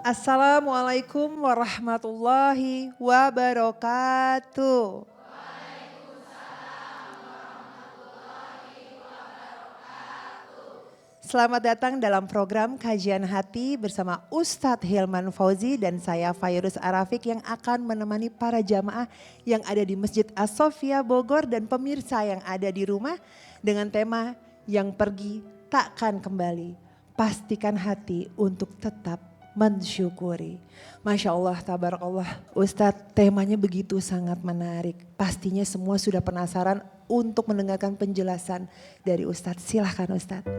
Assalamualaikum warahmatullahi wabarakatuh. Selamat datang dalam program Kajian Hati bersama Ustadz Hilman Fauzi dan saya Fairuz Arafik yang akan menemani para jamaah yang ada di Masjid As-Sofia Bogor dan pemirsa yang ada di rumah dengan tema yang pergi takkan kembali. Pastikan hati untuk tetap mensyukuri. Masya Allah, tabarakallah. Ustadz, temanya begitu sangat menarik. Pastinya semua sudah penasaran untuk mendengarkan penjelasan dari Ustadz. Silahkan Ustadz.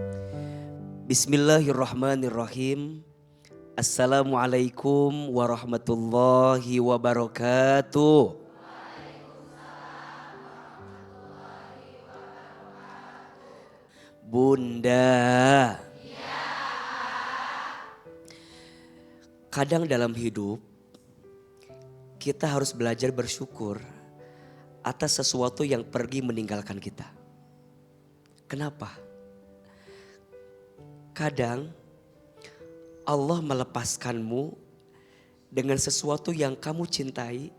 Bismillahirrahmanirrahim. Assalamualaikum warahmatullahi wabarakatuh. Bunda, kadang dalam hidup kita harus belajar bersyukur atas sesuatu yang pergi meninggalkan kita. Kenapa? Kadang Allah melepaskanmu dengan sesuatu yang kamu cintai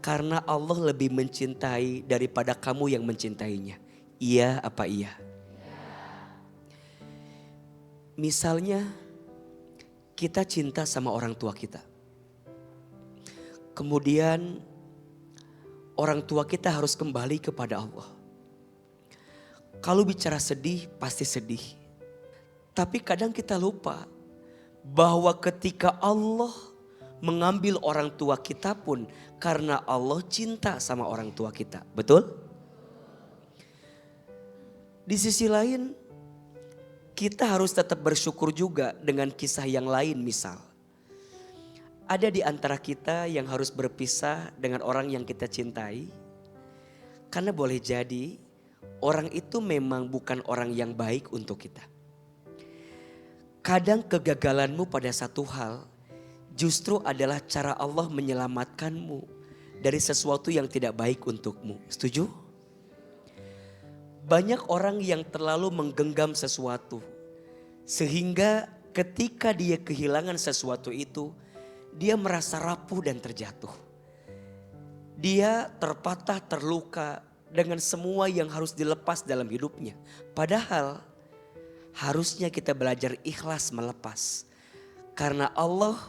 karena Allah lebih mencintai daripada kamu yang mencintainya. Iya apa iya? Misalnya kita cinta sama orang tua kita. Kemudian orang tua kita harus kembali kepada Allah. Kalau bicara sedih pasti sedih. Tapi kadang kita lupa bahwa ketika Allah mengambil orang tua kita pun karena Allah cinta sama orang tua kita. Betul? Di sisi lain kita harus tetap bersyukur juga dengan kisah yang lain. Misal ada di antara kita yang harus berpisah dengan orang yang kita cintai. Karena boleh jadi orang itu memang bukan orang yang baik untuk kita. Kadang kegagalanmu pada satu hal justru adalah cara Allah menyelamatkanmu dari sesuatu yang tidak baik untukmu. Setuju? Banyak orang yang terlalu menggenggam sesuatu sehingga ketika dia kehilangan sesuatu itu dia merasa rapuh dan terjatuh. Dia terpatah, terluka dengan semua yang harus dilepas dalam hidupnya. Padahal harusnya kita belajar ikhlas melepas. Karena Allah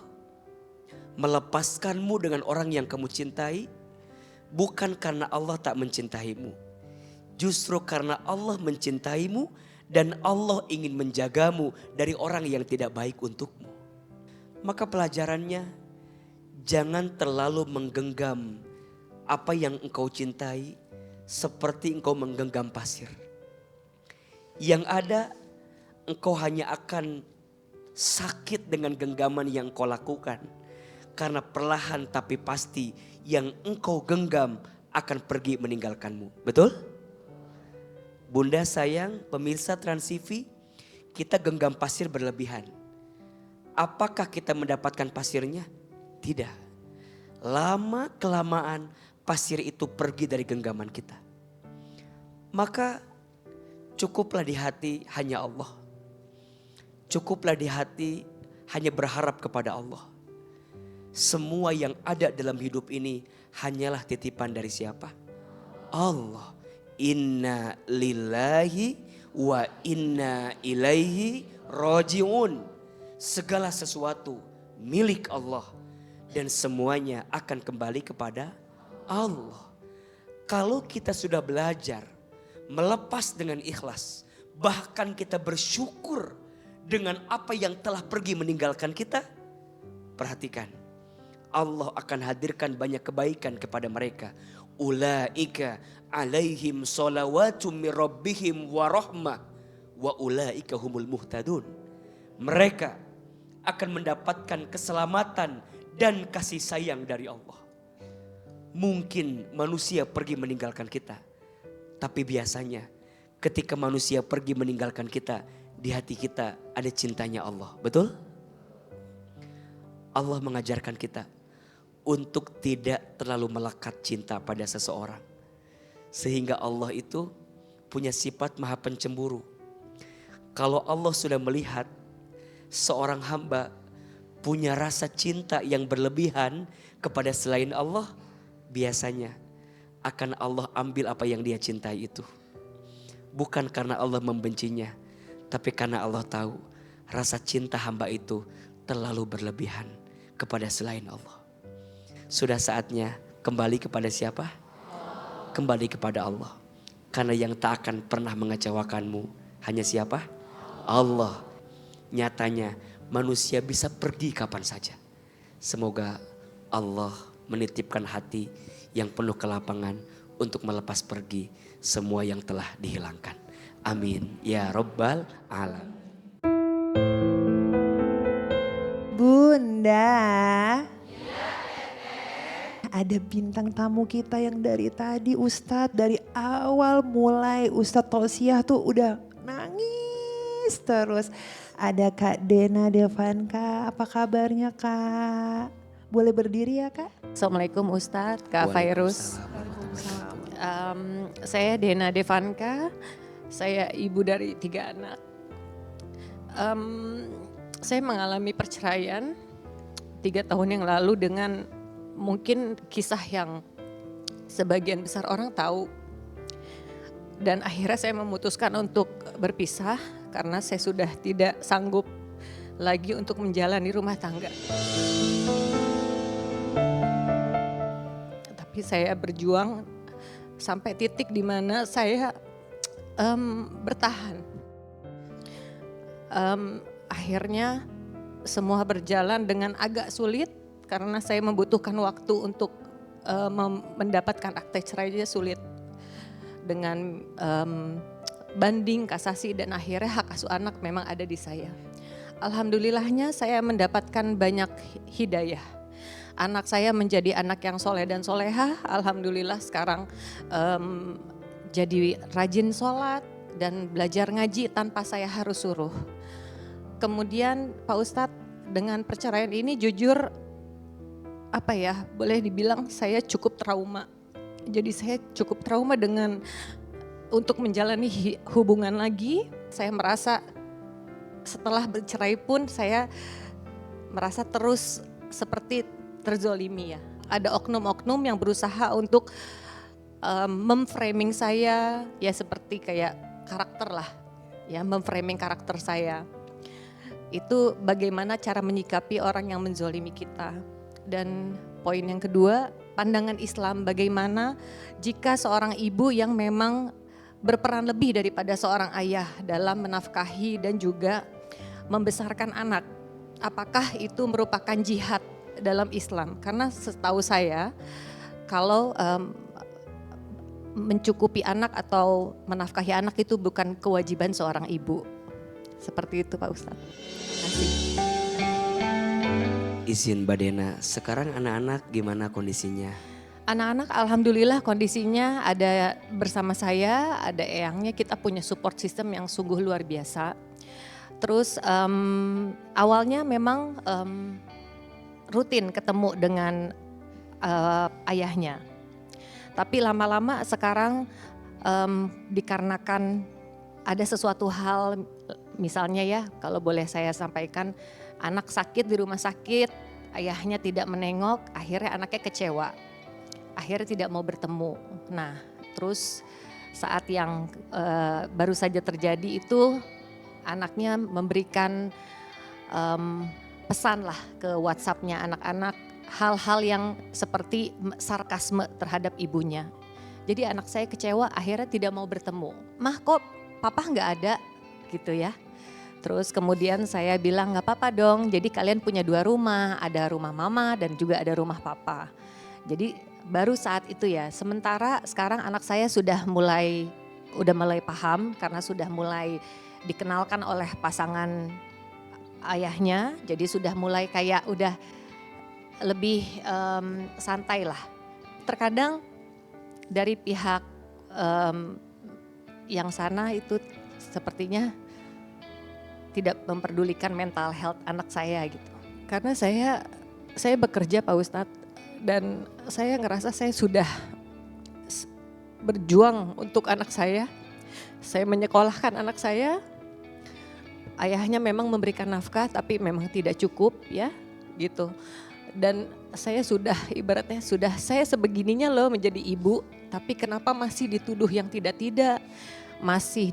melepaskanmu dengan orang yang kamu cintai bukan karena Allah tak mencintaimu. Justru karena Allah mencintaimu dan Allah ingin menjagamu dari orang yang tidak baik untukmu. Maka pelajarannya, jangan terlalu menggenggam apa yang engkau cintai seperti engkau menggenggam pasir. Yang ada engkau hanya akan sakit dengan genggaman yang engkau lakukan. Karena perlahan tapi pasti yang engkau genggam akan pergi meninggalkanmu. Betul? Bunda sayang, pemirsa Trans TV, kita genggam pasir berlebihan. Apakah kita mendapatkan pasirnya? Tidak. Lama kelamaan pasir itu pergi dari genggaman kita. Maka cukuplah di hati hanya Allah. Cukuplah di hati hanya berharap kepada Allah. Semua yang ada dalam hidup ini hanyalah titipan dari siapa? Allah. Inna lillahi wa inna ilaihi raji'un. Segala sesuatu milik Allah dan semuanya akan kembali kepada Allah. Kalau kita sudah belajar melepas dengan ikhlas, bahkan kita bersyukur dengan apa yang telah pergi meninggalkan kita, perhatikan, Allah akan hadirkan banyak kebaikan kepada mereka. Ulaika alaihim salawatum mir rabbihim wa rahmah wa ulaika humul muhtadun. Mereka akan mendapatkan keselamatan dan kasih sayang dari Allah. Mungkin manusia pergi meninggalkan kita, tapi biasanya ketika manusia pergi meninggalkan kita, di hati kita ada cintanya Allah. Betul? Allah mengajarkan kita untuk tidak terlalu melekat cinta pada seseorang. Sehingga Allah itu punya sifat maha pencemburu. Kalau Allah sudah melihat seorang hamba punya rasa cinta yang berlebihan kepada selain Allah, biasanya akan Allah ambil apa yang dia cintai itu. Bukan karena Allah membencinya, tapi karena Allah tahu rasa cinta hamba itu terlalu berlebihan kepada selain Allah. Sudah saatnya kembali kepada siapa? Kembali kepada Allah. Karena yang tak akan pernah mengecewakanmu hanya siapa? Allah. Nyatanya manusia bisa pergi kapan saja. Semoga Allah menitipkan hati yang penuh kelapangan untuk melepas pergi semua yang telah dihilangkan. Amin ya Rabbal Alamin. Bunda, ada bintang tamu kita yang dari tadi Ustadz, dari awal mulai Ustadz Tausiah tuh udah nangis terus. Ada Kak Dena Devanka, apa kabarnya Kak? Boleh berdiri ya Kak? Assalamualaikum Ustadz, Kak Fairuz. Saya Dena Devanka, saya ibu dari 3 anak. Saya mengalami perceraian 3 tahun yang lalu dengan mungkin kisah yang sebagian besar orang tahu. Dan akhirnya saya memutuskan untuk berpisah karena saya sudah tidak sanggup lagi untuk menjalani rumah tangga. Tapi saya berjuang sampai titik di mana saya bertahan. Akhirnya semua berjalan dengan agak sulit karena saya membutuhkan waktu untuk mendapatkan akte cerainya sulit. Dengan banding, kasasi dan akhirnya hak asuh anak memang ada di saya. Alhamdulillahnya saya mendapatkan banyak hidayah. Anak saya menjadi anak yang soleh dan soleha. Alhamdulillah sekarang jadi rajin sholat dan belajar ngaji tanpa saya harus suruh. Kemudian Pak Ustadz, dengan perceraian ini jujur boleh dibilang saya cukup trauma. Jadi saya cukup trauma dengan untuk menjalani hubungan lagi. Saya merasa setelah bercerai pun saya merasa terus seperti terzolimi ya. Ada oknum-oknum yang berusaha untuk memframing saya ya seperti kayak karakter lah. Ya, memframing karakter saya. Itu bagaimana cara menyikapi orang yang menzolimi kita. Dan poin yang kedua, pandangan Islam bagaimana jika seorang ibu yang memang berperan lebih daripada seorang ayah dalam menafkahi dan juga membesarkan anak. Apakah itu merupakan jihad dalam Islam? Karena setahu saya kalau mencukupi anak atau menafkahi anak itu bukan kewajiban seorang ibu. Seperti itu Pak Ustadz. Terima kasih. Izin Mbak Dena, sekarang anak-anak gimana kondisinya? Anak-anak alhamdulillah kondisinya ada bersama saya, ada eyangnya, kita punya support system yang sungguh luar biasa. Terus awalnya memang rutin ketemu dengan ayahnya. Tapi lama-lama sekarang dikarenakan ada sesuatu hal, misalnya ya kalau boleh saya sampaikan, anak sakit di rumah sakit, ayahnya tidak menengok, akhirnya anaknya kecewa. Akhirnya tidak mau bertemu. Nah terus saat yang baru saja terjadi itu anaknya memberikan pesan lah ke WhatsApp-nya anak-anak, hal-hal yang seperti sarkasme terhadap ibunya. Jadi anak saya kecewa akhirnya tidak mau bertemu. Mah kok papa nggak ada gitu ya. Terus kemudian saya bilang nggak apa-apa dong, jadi kalian punya 2 rumah, ada rumah mama dan juga ada rumah papa. Jadi baru saat itu ya, sementara sekarang anak saya sudah mulai paham karena sudah mulai dikenalkan oleh pasangan ayahnya. Jadi sudah mulai kayak udah lebih santai lah. Terkadang dari pihak yang sana itu sepertinya tidak memperdulikan mental health anak saya gitu. Karena saya bekerja Pak Ustadz dan saya ngerasa saya sudah berjuang untuk anak saya. Saya menyekolahkan anak saya. Ayahnya memang memberikan nafkah tapi memang tidak cukup ya. gitu. Dan saya sudah ibaratnya saya sebegininya loh menjadi ibu, tapi kenapa masih dituduh yang tidak-tidak, masih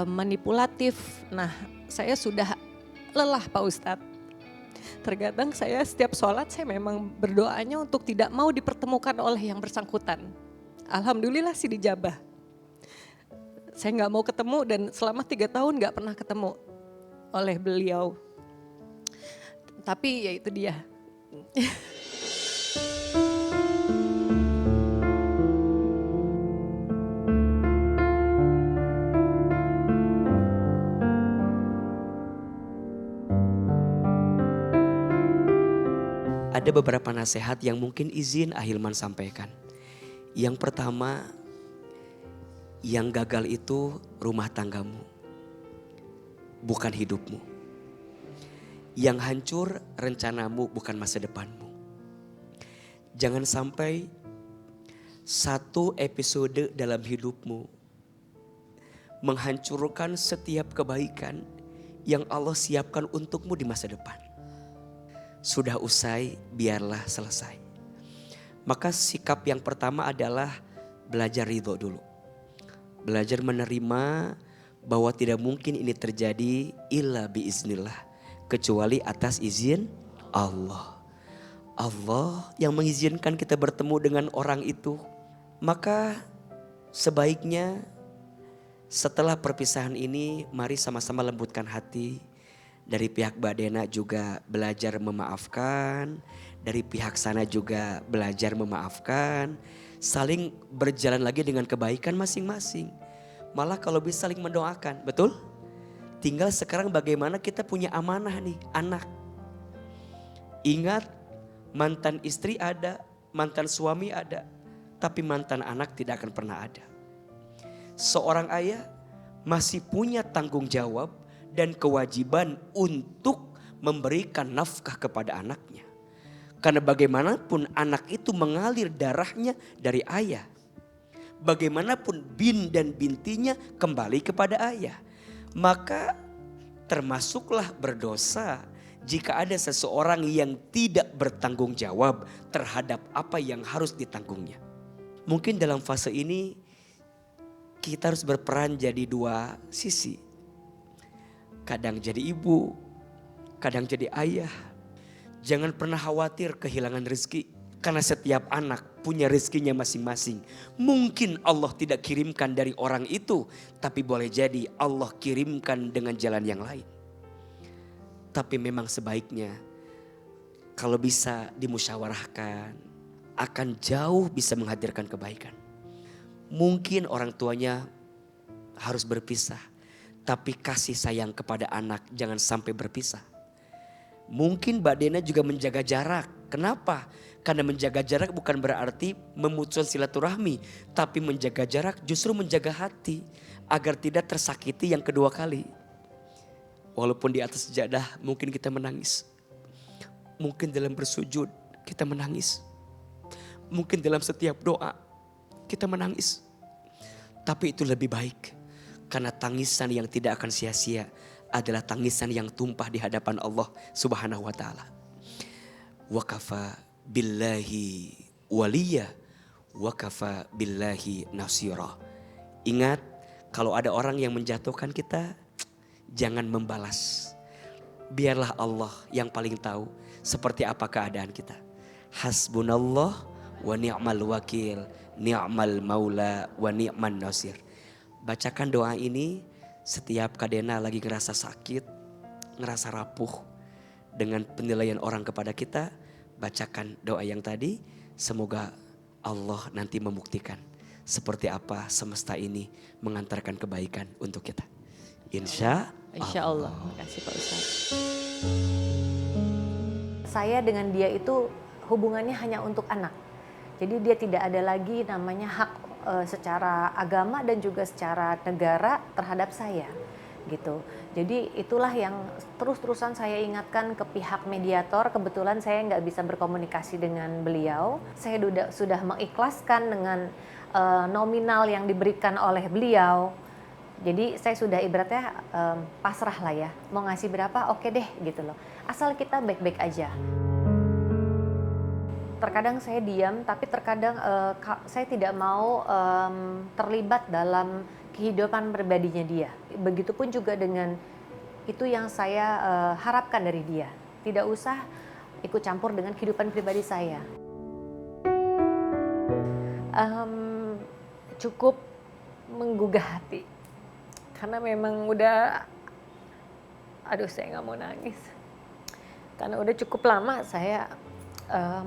manipulatif. Nah, saya sudah lelah Pak Ustadz. Terkadang saya setiap sholat saya memang berdoanya untuk tidak mau dipertemukan oleh yang bersangkutan. Alhamdulillah sih dijabah. Saya nggak mau ketemu dan selama 3 tahun nggak pernah ketemu oleh beliau. Tapi ya itu dia. Ada beberapa nasihat yang mungkin izin Ahilman sampaikan. Yang pertama, yang gagal itu rumah tanggamu, bukan hidupmu. Yang hancur rencanamu, bukan masa depanmu. Jangan sampai satu episode dalam hidupmu menghancurkan setiap kebaikan yang Allah siapkan untukmu di masa depan. Sudah usai, biarlah selesai. Maka sikap yang pertama adalah belajar ridho dulu. Belajar menerima bahwa tidak mungkin ini terjadi illa biiznillah, kecuali atas izin Allah. Allah yang mengizinkan kita bertemu dengan orang itu. Maka sebaiknya setelah perpisahan ini, mari sama-sama lembutkan hati. Dari pihak Mbak Dena juga belajar memaafkan. Dari pihak sana juga belajar memaafkan. Saling berjalan lagi dengan kebaikan masing-masing. Malah kalau bisa saling mendoakan, betul? Tinggal sekarang bagaimana kita punya amanah nih, anak. Ingat, mantan istri ada, mantan suami ada. Tapi mantan anak tidak akan pernah ada. Seorang ayah masih punya tanggung jawab dan kewajiban untuk memberikan nafkah kepada anaknya. Karena bagaimanapun anak itu mengalir darahnya dari ayah. Bagaimanapun bin dan bintinya kembali kepada ayah. Maka termasuklah berdosa jika ada seseorang yang tidak bertanggung jawab terhadap apa yang harus ditanggungnya. Mungkin dalam fase ini kita harus berperan jadi dua sisi. Kadang jadi ibu, kadang jadi ayah. Jangan pernah khawatir kehilangan rezeki. Karena setiap anak punya rezekinya masing-masing. Mungkin Allah tidak kirimkan dari orang itu. Tapi boleh jadi Allah kirimkan dengan jalan yang lain. Tapi memang sebaiknya kalau bisa dimusyawarahkan, akan jauh bisa menghadirkan kebaikan. Mungkin orang tuanya harus berpisah. Tapi kasih sayang kepada anak jangan sampai berpisah. Mungkin Mbak Dena juga menjaga jarak. Kenapa? Karena menjaga jarak bukan berarti memutuskan silaturahmi. Tapi menjaga jarak justru menjaga hati. Agar tidak tersakiti yang kedua kali. Walaupun di atas sejadah mungkin kita menangis. Mungkin dalam bersujud kita menangis. Mungkin dalam setiap doa kita menangis. Tapi itu lebih baik. Karena tangisan yang tidak akan sia-sia adalah tangisan yang tumpah di hadapan Allah Subhanahu wa taala. Wa kafa billahi waliya wa kafa billahi nasira. Ingat, kalau ada orang yang menjatuhkan kita, jangan membalas. Biarlah Allah yang paling tahu seperti apa keadaan kita. Hasbunallah wa ni'mal wakil, ni'mal maula wa ni'man nasir. Bacakan doa ini setiap Kak Dena lagi ngerasa sakit, ngerasa rapuh dengan penilaian orang kepada kita. Bacakan doa yang tadi, semoga Allah nanti membuktikan seperti apa semesta ini mengantarkan kebaikan untuk kita. Insya Allah. Terima kasih Pak Ustadz. Saya dengan dia itu hubungannya hanya untuk anak. Jadi dia tidak ada lagi namanya hak secara agama dan juga secara negara terhadap saya gitu. Jadi itulah yang terus-terusan saya ingatkan ke pihak mediator. Kebetulan saya nggak bisa berkomunikasi dengan beliau. Saya sudah mengikhlaskan dengan nominal yang diberikan oleh beliau. Jadi saya sudah ibaratnya pasrah lah ya. Mau ngasih berapa oke deh gitu loh. asal kita baik-baik aja. Terkadang saya diam, tapi terkadang saya tidak mau terlibat dalam kehidupan pribadinya dia. Begitupun juga dengan itu yang saya harapkan dari dia. Tidak usah ikut campur dengan kehidupan pribadi saya. Cukup menggugah hati. Karena memang udah, aduh saya nggak mau nangis. Karena udah cukup lama saya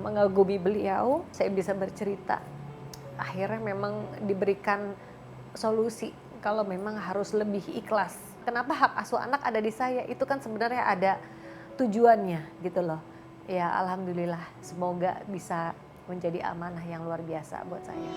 mengagumi beliau, saya bisa bercerita. Akhirnya memang diberikan solusi kalau memang harus lebih ikhlas. Kenapa hak asuh anak ada di saya? Itu kan sebenarnya ada tujuannya gitu loh. Ya alhamdulillah, semoga bisa menjadi amanah yang luar biasa buat saya.